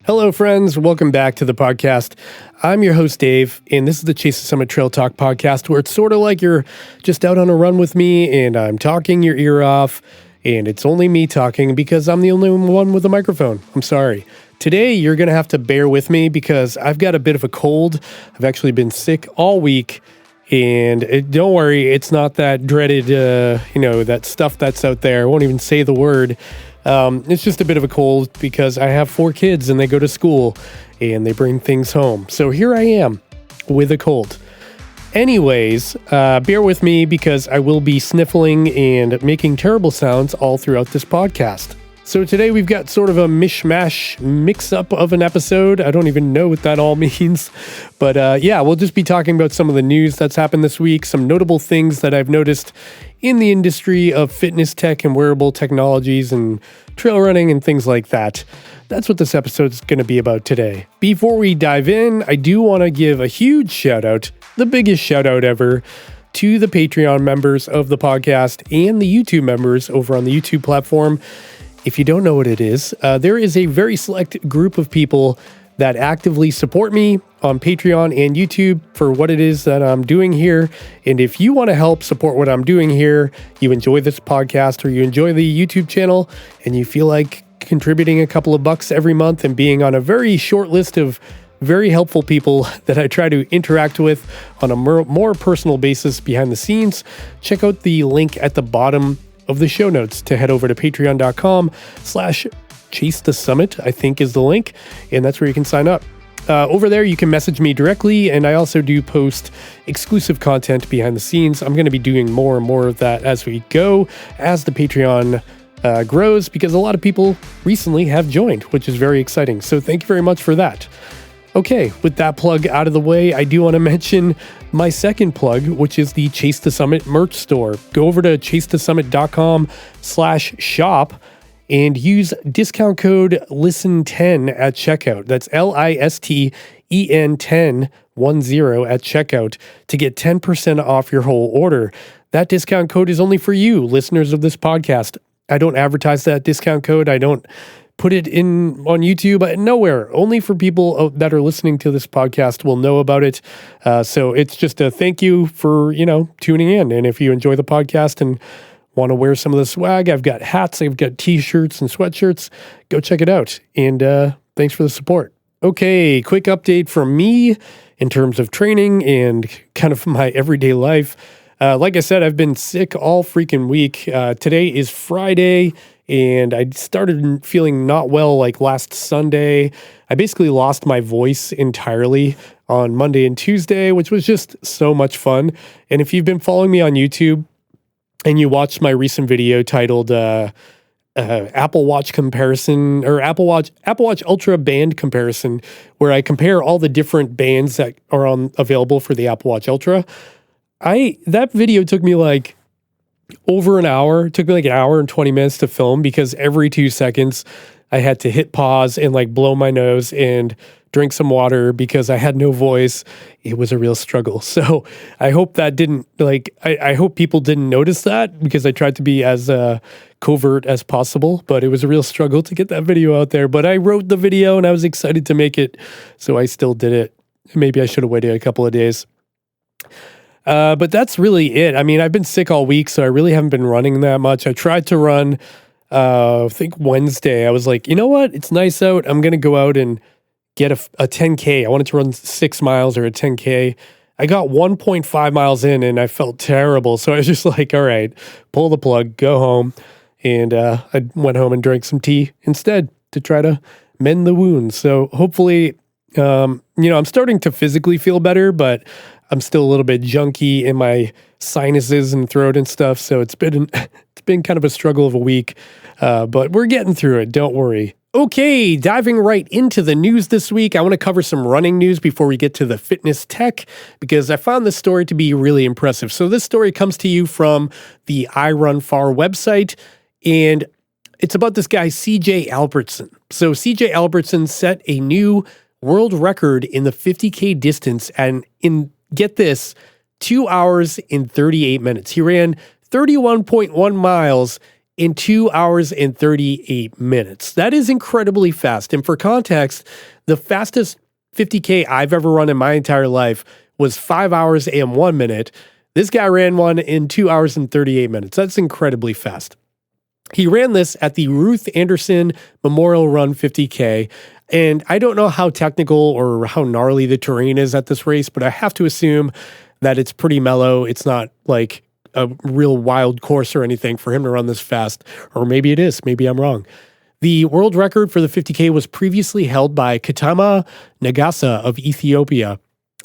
Hello, friends. Welcome back to the podcast. I'm your host, Dave, and this is the Chase the Summit Trail Talk podcast, where it's sort of like you're just out on a run with me, and I'm talking your ear off, and it's only me talking because I'm the only one with a microphone. I'm sorry. Today, you're going to have to bear with me because I've got a bit of a cold. I've actually been sick all week, and don't worry, it's not that dreaded, that stuff that's out there. I won't even say the word. It's just a bit of a cold because I have 4 kids and they go to school and they bring things home. So here I am with a cold. Anyways, bear with me because I will be sniffling and making terrible sounds all throughout this podcast. So today we've got sort of a mishmash mix-up of an episode. I don't even know what that all means. But we'll just be talking about some of the news that's happened this week, some notable things that I've noticed in the industry of fitness tech and wearable technologies and trail running and things like that. That's what this episode is going to be about today. Before we dive in, I do want to give a huge shout out, the biggest shout out ever, to the Patreon members of the podcast and the YouTube members over on the YouTube platform. If you don't know what it is, there is a very select group of people that actively support me on Patreon and YouTube for what it is that I'm doing here. And if you want to help support what I'm doing here, you enjoy this podcast or you enjoy the YouTube channel, and you feel like contributing a couple of bucks every month and being on a very short list of very helpful people that I try to interact with on a more personal basis behind the scenes, check out the link at the bottom of the show notes to head over to patreon.com/Chase the Summit, I think is the link, and that's where you can sign up. Over there, you can message me directly, and I also do post exclusive content behind the scenes. I'm going to be doing more and more of that as we go, as the Patreon grows, because a lot of people recently have joined, which is very exciting. So thank you very much for that. Okay, with that plug out of the way, I do want to mention my second plug, which is the Chase the Summit merch store. Go over to chasethesummit.com/shop and use discount code LISTEN10 at checkout. That's LISTEN 10 at checkout to get 10% off your whole order. That discount code is only for you, listeners of this podcast. I don't advertise that discount code. I don't put it in on YouTube, nowhere. Only for people that are listening to this podcast will know about it. So it's just a thank you for, tuning in. And if you enjoy the podcast and want to wear some of the swag, I've got hats, I've got t-shirts and sweatshirts. Go check it out. And thanks for the support. Okay, quick update from me in terms of training and kind of my everyday life. Like I said, I've been sick all freaking week. Today is Friday, and I started feeling not well like last Sunday. I basically lost my voice entirely on Monday and Tuesday, which was just so much fun. And if you've been following me on YouTube and you watched my recent video titled Apple Watch comparison, or Apple Watch Ultra band comparison, where I compare all the different bands that are available for the Apple Watch Ultra, that video took me like over an hour. It took me like an hour and 20 minutes to film because every 2 seconds I had to hit pause and like blow my nose and drink some water because I had no voice. It was a real struggle. So I hope that didn't I hope people didn't notice that because I tried to be as covert as possible, but it was a real struggle to get that video out there. But I wrote the video and I was excited to make it. So I still did it. Maybe I should have waited a couple of days. But that's really it. I mean, I've been sick all week, so I really haven't been running that much. I tried to run, I think Wednesday. I was like, you know what? It's nice out. I'm going to go out and get a 10K. I wanted to run 6 miles or a 10K. I got 1.5 miles in and I felt terrible. So I was just like, all right, pull the plug, go home. And I went home and drank some tea instead to try to mend the wounds. So hopefully, I'm starting to physically feel better, but I'm still a little bit junky in my sinuses and throat and stuff. So it's been kind of a struggle of a week, but we're getting through it. Don't worry. Okay, diving right into the news this week, I want to cover some running news before we get to the fitness tech, because I found this story to be really impressive. So this story comes to you from the iRunFar website, and it's about this guy, CJ Albertson. So CJ Albertson set a new world record in the 50K distance, and get this, 2 hours and 38 minutes. He ran 31.1 miles in 2 hours and 38 minutes. That is incredibly fast. And for context, the fastest 50K I've ever run in my entire life was 5 hours and 1 minute. This guy ran one in 2 hours and 38 minutes. That's incredibly fast. He ran this at the Ruth Anderson Memorial Run 50K. And I don't know how technical or how gnarly the terrain is at this race, but I have to assume that it's pretty mellow. It's not like a real wild course or anything for him to run this fast. Or maybe it is. Maybe I'm wrong. The world record for the 50K was previously held by Katama Nagasa of Ethiopia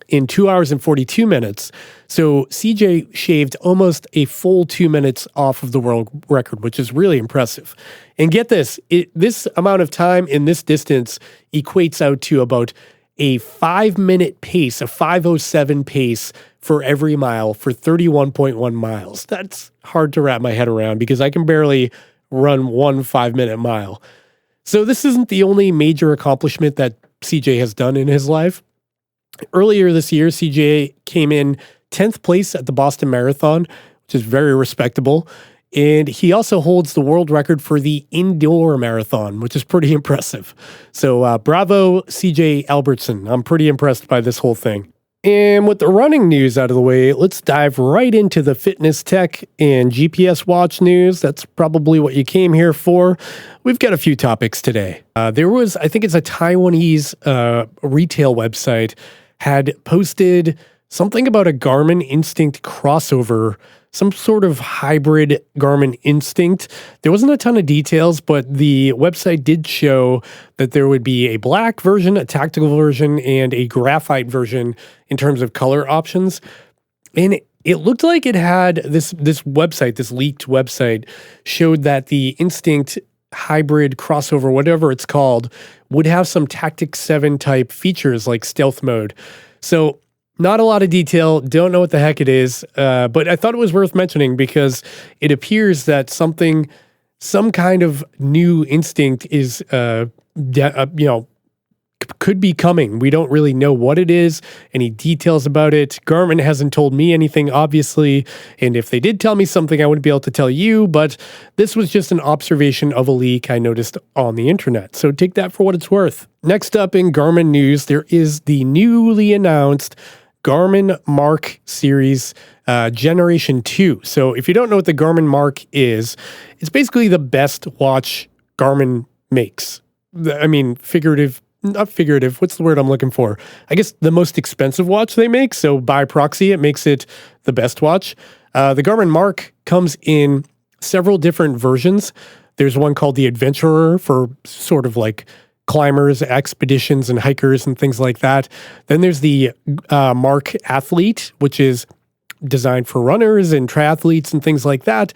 in 2 hours and 42 minutes. So CJ shaved almost a full 2 minutes off of the world record, which is really impressive. And get this, this amount of time in this distance equates out to about a 5-minute pace, a 5:07 pace for every mile for 31.1 miles. That's hard to wrap my head around because I can barely run 1 5-minute mile. So this isn't the only major accomplishment that CJ has done in his life. Earlier this year, CJ came in 10th place at the Boston Marathon, which is very respectable. And he also holds the world record for the indoor marathon, which is pretty impressive. So bravo, CJ Albertson. I'm pretty impressed by this whole thing. And with the running news out of the way, let's dive right into the fitness tech and GPS watch news. That's probably what you came here for. We've got a few topics today. There was, I think it's a Taiwanese retail website, had posted something about a Garmin Instinct crossover, some sort of hybrid Garmin Instinct. There wasn't a ton of details, but the website did show that there would be a black version, a tactical version, and a graphite version in terms of color options. And it looked like it had this website, this leaked website, showed that the Instinct hybrid crossover, whatever it's called, would have some Tactic 7 type features like stealth mode. So not a lot of detail, don't know what the heck it is, but I thought it was worth mentioning because it appears that some kind of new Instinct is, could be coming. We don't really know what it is, any details about it. Garmin hasn't told me anything, obviously, and if they did tell me something, I wouldn't be able to tell you, but this was just an observation of a leak I noticed on the internet, so take that for what it's worth. Next up in Garmin news, there is the newly announced Garmin Marq series Generation 2. So if you don't know what the Garmin Marq is, it's basically the best watch Garmin makes. I mean, not figurative, what's the word I'm looking for? I guess the most expensive watch they make, so by proxy, it makes it the best watch. The Garmin Marq comes in several different versions. There's one called the Adventurer for sort of like climbers, expeditions, and hikers and things like that. Then there's the Marq Athlete, which is designed for runners and triathletes and things like that.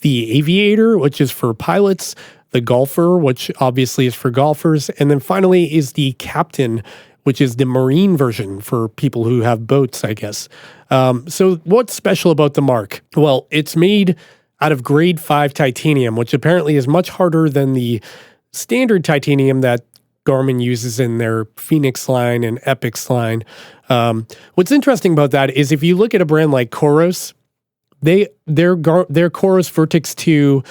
The Aviator, which is for pilots. The Golfer, which obviously is for golfers. And then finally is the Captain, which is the marine version for people who have boats, I guess. So what's special about the Marq? Well, it's made out of grade 5 titanium, which apparently is much harder than the standard titanium that Garmin uses in their Phoenix line and Epix line. What's interesting about that is if you look at a brand like Coros, their Coros Vertex 2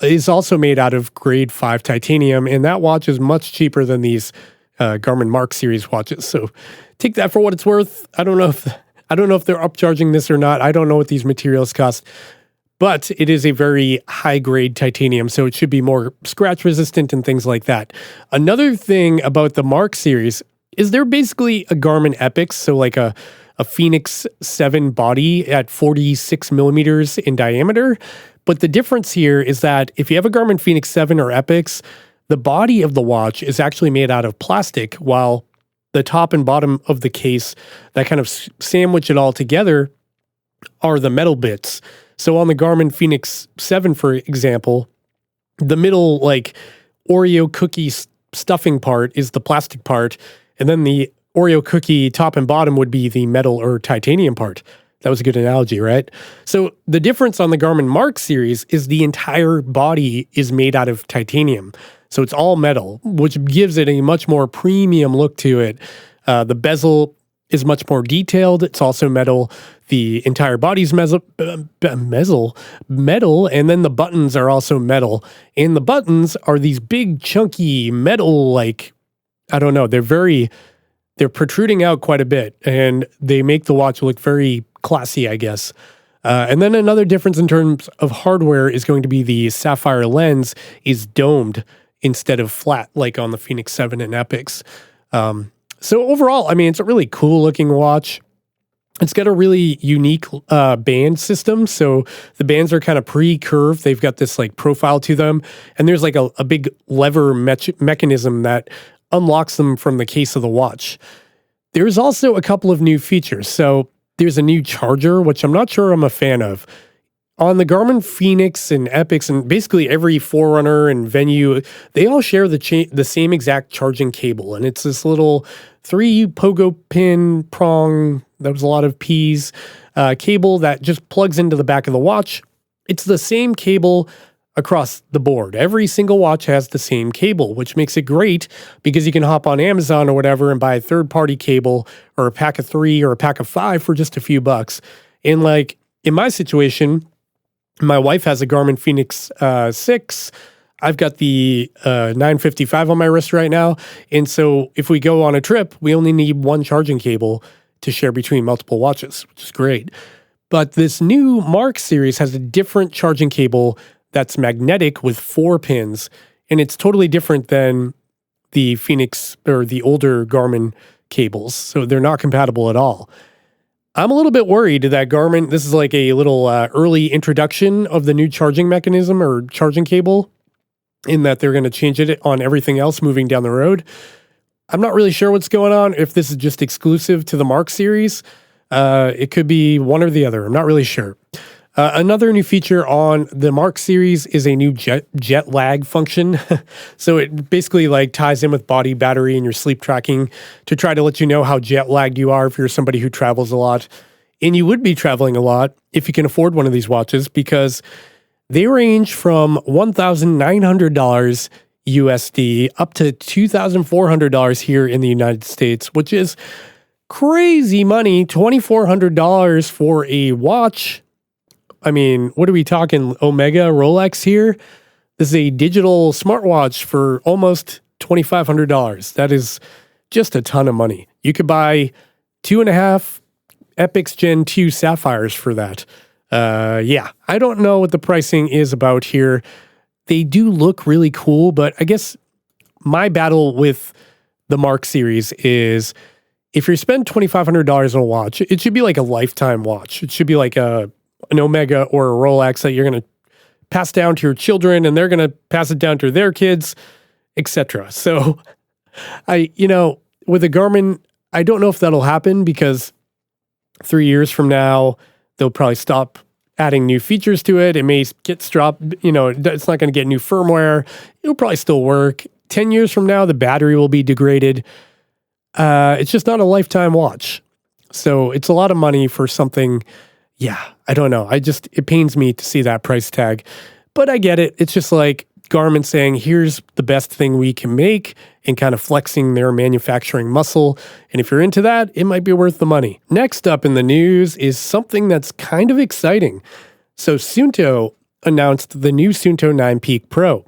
is also made out of grade 5 titanium, and that watch is much cheaper than these Garmin Marq series watches. So take that for what it's worth. I don't know if they're upcharging this or not. I don't know what these materials cost, but it is a very high grade titanium, so it should be more scratch resistant and things like that. Another thing about the Marq series is they're basically a Garmin Epix, so like a Phoenix 7 body at 46 millimeters in diameter. But the difference here is that if you have a Garmin Phoenix 7 or Epix, the body of the watch is actually made out of plastic, while the top and bottom of the case that kind of sandwich it all together are the metal bits. So on the Garmin Phoenix 7, for example, the middle like Oreo cookie stuffing part is the plastic part, and then the Oreo cookie top and bottom would be the metal or titanium part. That was a good analogy, right? So the difference on the Garmin Marq series is the entire body is made out of titanium. So it's all metal, which gives it a much more premium look to it. The bezel is much more detailed. It's also metal. The entire body's metal, and then the buttons are also metal. And the buttons are these big, chunky metal, like, I don't know, they're protruding out quite a bit, and they make the watch look very classy, I guess. And then another difference in terms of hardware is going to be the sapphire lens is domed instead of flat, like on the Fenix 7 and Epics. So overall, I mean, it's a really cool looking watch. It's got a really unique band system. So the bands are kind of pre-curved. They've got this like profile to them. And there's like a big lever mechanism that unlocks them from the case of the watch. There's also a couple of new features. So there's a new charger, which I'm not sure I'm a fan of. On the Garmin Fenix and Epics and basically every Forerunner and Venue, they all share the same exact charging cable. And it's this little 3 pogo pin prong, that was a lot of P's, cable that just plugs into the back of the watch. It's the same cable across the board. Every single watch has the same cable, which makes it great because you can hop on Amazon or whatever and buy a third-party cable or a pack of 3 or a pack of 5 for just a few bucks. And like in my situation, my wife has a Garmin Fenix 6. I've got the 955 on my wrist right now. And so if we go on a trip, we only need one charging cable to share between multiple watches, which is great. But this new Marq series has a different charging cable that's magnetic with 4 pins. And it's totally different than the Fenix or the older Garmin cables. So they're not compatible at all. I'm a little bit worried that Garmin, this is like a little early introduction of the new charging mechanism or charging cable, in that they're going to change it on everything else moving down the road. I'm not really sure what's going on, if this is just exclusive to the Marq series. It could be one or the other. I'm not really sure. Another new feature on the Marq series is a new jet lag function. So it basically like ties in with body battery and your sleep tracking to try to let you know how jet lagged you are if you're somebody who travels a lot. And you would be traveling a lot if you can afford one of these watches, because they range from $1,900 USD up to $2,400 here in the United States, which is crazy money. $2,400 for a watch. I mean, what are we talking? Omega Rolex here? This is a digital smartwatch for almost $2,500. That is just a ton of money. You could buy 2.5 Epics Gen 2 Sapphires for that. Yeah, I don't know what the pricing is about here. They do look really cool, but I guess my battle with the Marq series is if you spend $2,500 on a watch, it should be like a lifetime watch. It should be like an Omega or a Rolex that you're going to pass down to your children, and they're going to pass it down to their kids, etc. So with a Garmin, I don't know if that'll happen, because 3 years from now, they'll probably stop adding new features to it. It may get dropped, it's not going to get new firmware. It'll probably still work. 10 years from now, the battery will be degraded. It's just not a lifetime watch. So it's a lot of money for something. Yeah, I don't know. It pains me to see that price tag, but I get it. It's just like Garmin saying, here's the best thing we can make, and kind of flexing their manufacturing muscle. And if you're into that, it might be worth the money. Next up in the news is something that's kind of exciting. So Suunto announced the new Suunto 9 Peak Pro.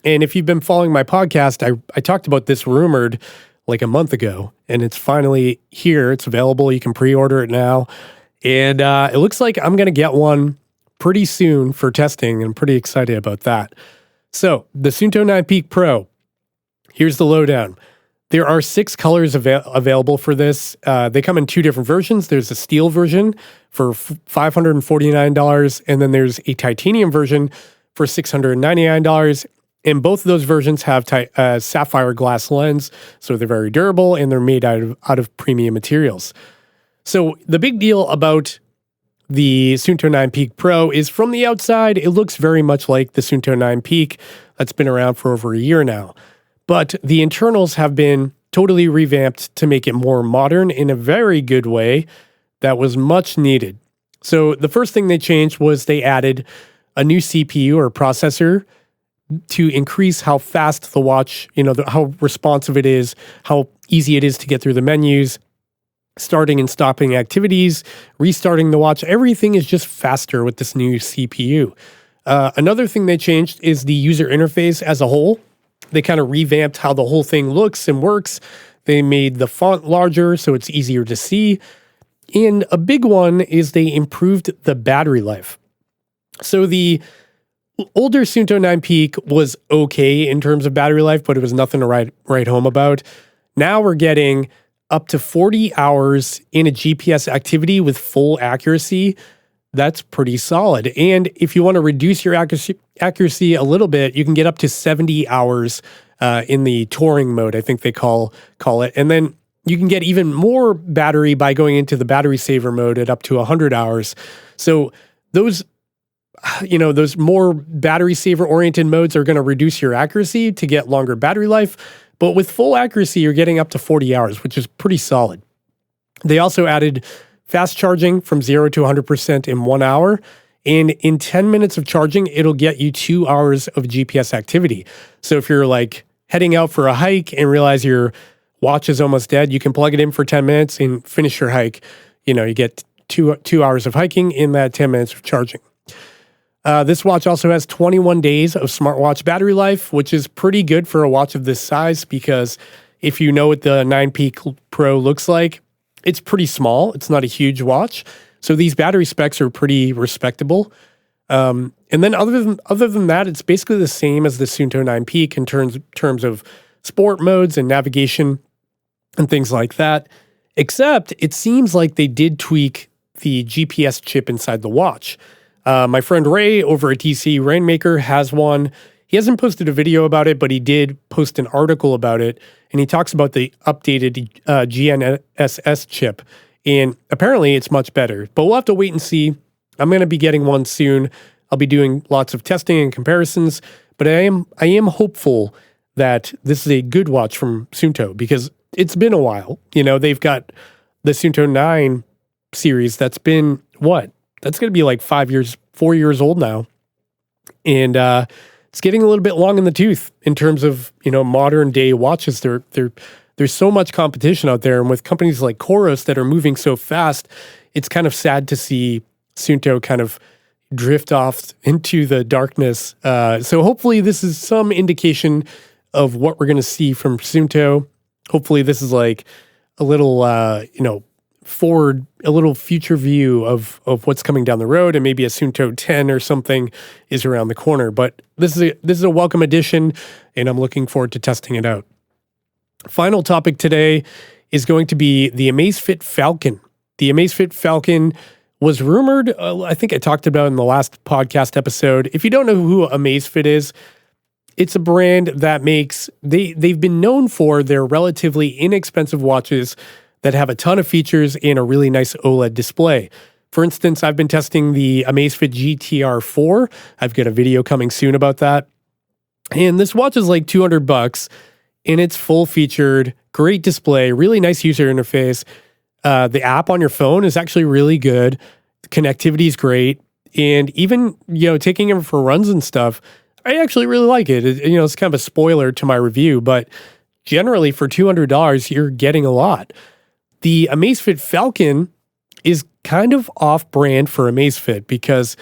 And if you've been following my podcast, I talked about this rumored like a month ago, and it's finally here. It's available. You can pre-order it now. And it looks like I'm going to get one pretty soon for testing, and I'm pretty excited about that. So the Suunto 9 Peak Pro, here's the lowdown. There are 6 colors available for this. They come in 2 different versions. There's a steel version for $549, and then there's a titanium version for $699. And both of those versions have sapphire glass lens, so they're very durable, and they're made out of premium materials. So the big deal about the Suunto 9 Peak Pro is, from the outside, it looks very much like the Suunto 9 Peak that's been around for over a year now. But the internals have been totally revamped to make it more modern in a very good way that was much needed. So the first thing they changed was they added a new CPU or processor to increase how fast the watch, how responsive it is, how easy it is to get through the menus. starting and stopping activities, restarting the watch. Everything is just faster with this new CPU. Another thing they changed is the user interface as a whole. They kind of revamped how the whole thing looks and works. They made the font larger so it's easier to see. And a big one is they improved the battery life. So the older Suunto 9 Peak was okay in terms of battery life, but it was nothing to write home about. Now we're getting up to 40 hours in a GPS activity with full accuracy. That's pretty solid. And if you want to reduce your accuracy a little bit, you can get up to 70 hours in the touring mode, I think they call it. And then you can get even more battery by going into the battery saver mode at up to 100 hours. So those more battery saver oriented modes are going to reduce your accuracy to get longer battery life. But with full accuracy, you're getting up to 40 hours, which is pretty solid. They also added fast charging from 0 to 100% in 1 hour. And in 10 minutes of charging, it'll get you 2 hours of GPS activity. So if you're like heading out for a hike and realize your watch is almost dead, you can plug it in for 10 minutes and finish your hike. You get two hours of hiking in that 10 minutes of charging. This watch also has 21 days of smartwatch battery life, which is pretty good for a watch of this size because if you know what the 9 Peak Pro looks like, it's pretty small. It's not a huge watch. So these battery specs are pretty respectable. And then other than that, it's basically the same as the Suunto 9 Peak in terms of sport modes and navigation and things like that, except it seems like they did tweak the GPS chip inside the watch. My friend Ray over at DC Rainmaker has one. He hasn't posted a video about it, but he did post an article about it, and he talks about the updated GNSS chip, and apparently it's much better, but we'll have to wait and see. I'm going to be getting one soon. I'll be doing lots of testing and comparisons, but I am hopeful that this is a good watch from Suunto because it's been a while. They've got the Suunto 9 series that's been, that's going to be like 4 years old now. And it's getting a little bit long in the tooth in terms of, modern day watches. There's so much competition out there. And with companies like Coros that are moving so fast, it's kind of sad to see Suunto kind of drift off into the darkness. So hopefully this is some indication of what we're going to see from Suunto. Hopefully this is like a little, forward, a little future view of what's coming down the road, and maybe a Suunto 10 or something is around the corner. But this is a welcome addition, and I'm looking forward to testing it out. Final topic today is going to be the Amazfit Falcon. The Amazfit Falcon was rumored, I think I talked about in the last podcast episode. If you don't know who Amazfit is, it's a brand that they've been known for their relatively inexpensive watches that have a ton of features and a really nice OLED display. For instance, I've been testing the Amazfit GTR 4. I've got a video coming soon about that. And this watch is like $200 and it's full featured, great display, really nice user interface. The app on your phone is actually really good. The connectivity is great. And even, taking them for runs and stuff, I actually really like it. It's kind of a spoiler to my review, but generally for $200, you're getting a lot. The Amazfit Falcon is kind of off-brand for Amazfit because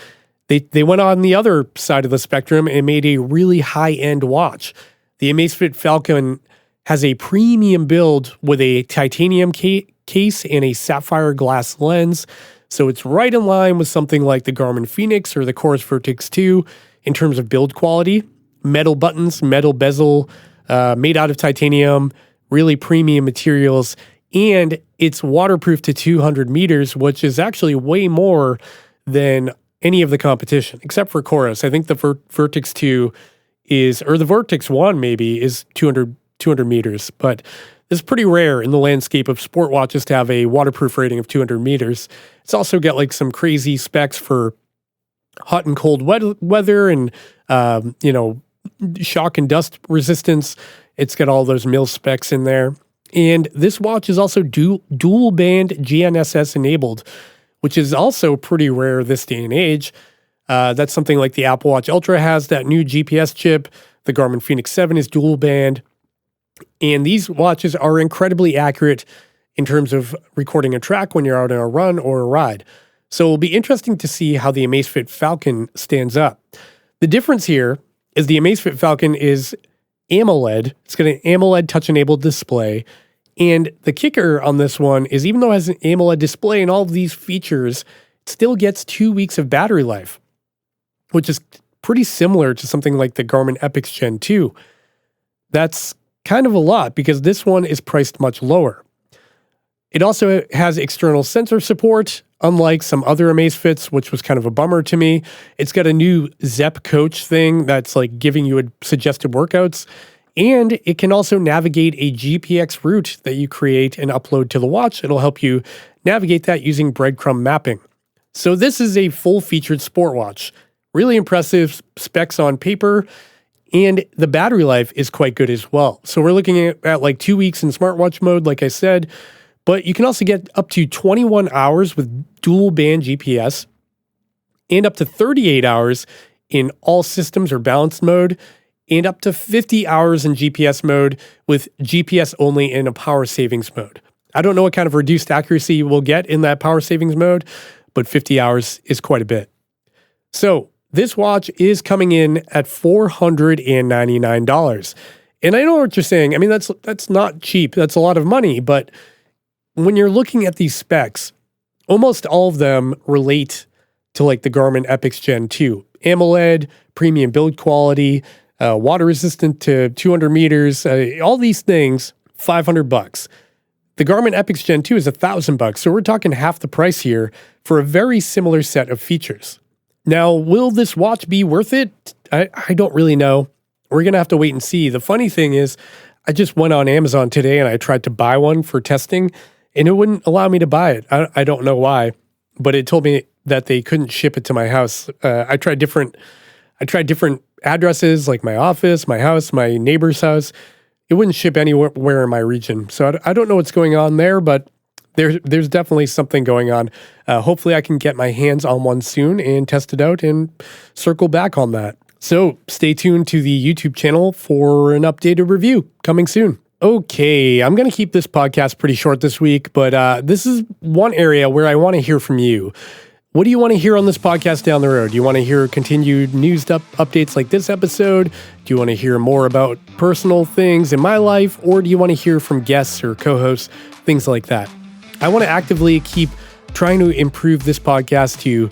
they went on the other side of the spectrum and made a really high-end watch. The Amazfit Falcon has a premium build with a titanium case and a sapphire glass lens, so it's right in line with something like the Garmin Fenix or the Coros Vertix 2 in terms of build quality. Metal buttons, metal bezel, made out of titanium, really premium materials, and it's waterproof to 200 meters, which is actually way more than any of the competition, except for Coros. I think the Vertix 2 or the Vertix 1 maybe, is 200 meters, but it's pretty rare in the landscape of sport watches to have a waterproof rating of 200 meters. It's also got like some crazy specs for hot and cold weather and, shock and dust resistance. It's got all those mil specs in there. And this watch is also dual band GNSS enabled, which is also pretty rare this day and age. That's something like the Apple Watch Ultra has that new GPS chip. The Garmin Fenix 7 is dual band. And these watches are incredibly accurate in terms of recording a track when you're out on a run or a ride. So it'll be interesting to see how the Amazfit Falcon stands up. The difference here is the Amazfit Falcon is AMOLED. It's got an AMOLED touch-enabled display. And the kicker on this one is even though it has an AMOLED display and all of these features, it still gets 2 weeks of battery life, which is pretty similar to something like the Garmin Epix Gen 2. That's kind of a lot because this one is priced much lower. It also has external sensor support, unlike some other Amazfits, which was kind of a bummer to me. It's got a new Zepp Coach thing that's like giving you suggested workouts, and it can also navigate a GPX route that you create and upload to the watch. It'll help you navigate that using breadcrumb mapping. So this is a full-featured sport watch. Really impressive specs on paper, and the battery life is quite good as well. So we're looking at like 2 weeks in smartwatch mode, like I said, but you can also get up to 21 hours with dual band GPS and up to 38 hours in all systems or balanced mode and up to 50 hours in GPS mode with GPS only in a power savings mode. I don't know what kind of reduced accuracy you will get in that power savings mode, but 50 hours is quite a bit. So this watch is coming in at $499. And I know what you're saying. I mean, that's not cheap. That's a lot of money, but when you're looking at these specs, almost all of them relate to like the Garmin Epix Gen 2. AMOLED, premium build quality, water resistant to 200 meters, all these things, $500. The Garmin Epix Gen 2 is $1,000, so we're talking half the price here for a very similar set of features. Now, will this watch be worth it? I don't really know. We're going to have to wait and see. The funny thing is, I just went on Amazon today and I tried to buy one for testing, and it wouldn't allow me to buy it. I don't know why, but it told me that they couldn't ship it to my house. I tried different addresses, like my office, my house, my neighbor's house. It wouldn't ship anywhere in my region. So I don't know what's going on there, but there's definitely something going on. Hopefully I can get my hands on one soon and test it out and circle back on that. So stay tuned to the YouTube channel for an updated review coming soon. Okay, I'm going to keep this podcast pretty short this week, but this is one area where I want to hear from you. What do you want to hear on this podcast down the road? Do you want to hear continued news updates like this episode? Do you want to hear more about personal things in my life? Or do you want to hear from guests or co-hosts, things like that? I want to actively keep trying to improve this podcast to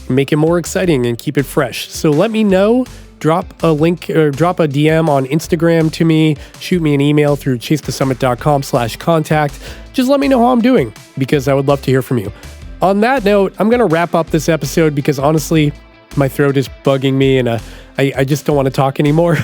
make it more exciting and keep it fresh. So let me know. Drop a link or drop a DM on Instagram to me. Shoot me an email through chasetosummit.com/contact. Just let me know how I'm doing because I would love to hear from you. On that note, I'm going to wrap up this episode because honestly, my throat is bugging me and I just don't want to talk anymore.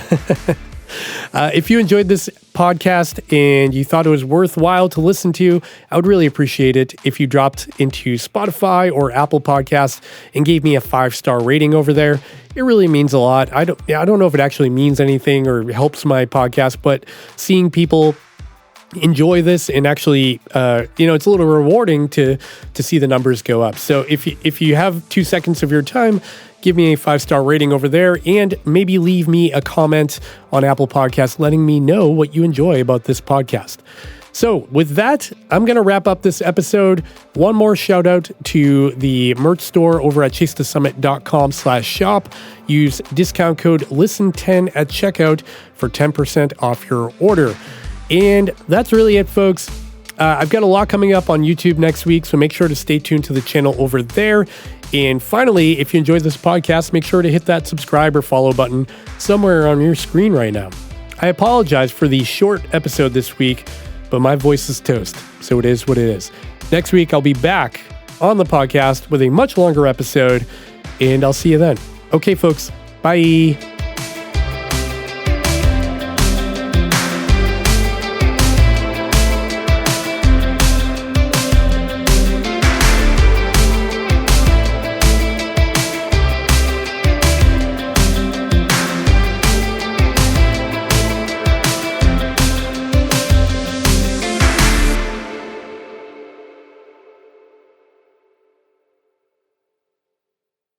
If you enjoyed this podcast and you thought it was worthwhile to listen to, I would really appreciate it if you dropped into Spotify or Apple Podcasts and gave me a 5-star rating over there. It really means a lot. I don't know if it actually means anything or helps my podcast, but seeing people enjoy this and actually, it's a little rewarding to see the numbers go up. So if you have 2 seconds of your time, give me a 5-star rating over there and maybe leave me a comment on Apple Podcasts letting me know what you enjoy about this podcast. So with that, I'm going to wrap up this episode. One more shout out to the merch store over at chasetosummit.com/shop. Use discount code LISTEN10 at checkout for 10% off your order. And that's really it, folks. I've got a lot coming up on YouTube next week, so make sure to stay tuned to the channel over there. And finally, if you enjoyed this podcast, make sure to hit that subscribe or follow button somewhere on your screen right now. I apologize for the short episode this week, but my voice is toast, so it is what it is. Next week, I'll be back on the podcast with a much longer episode, and I'll see you then. Okay, folks. Bye.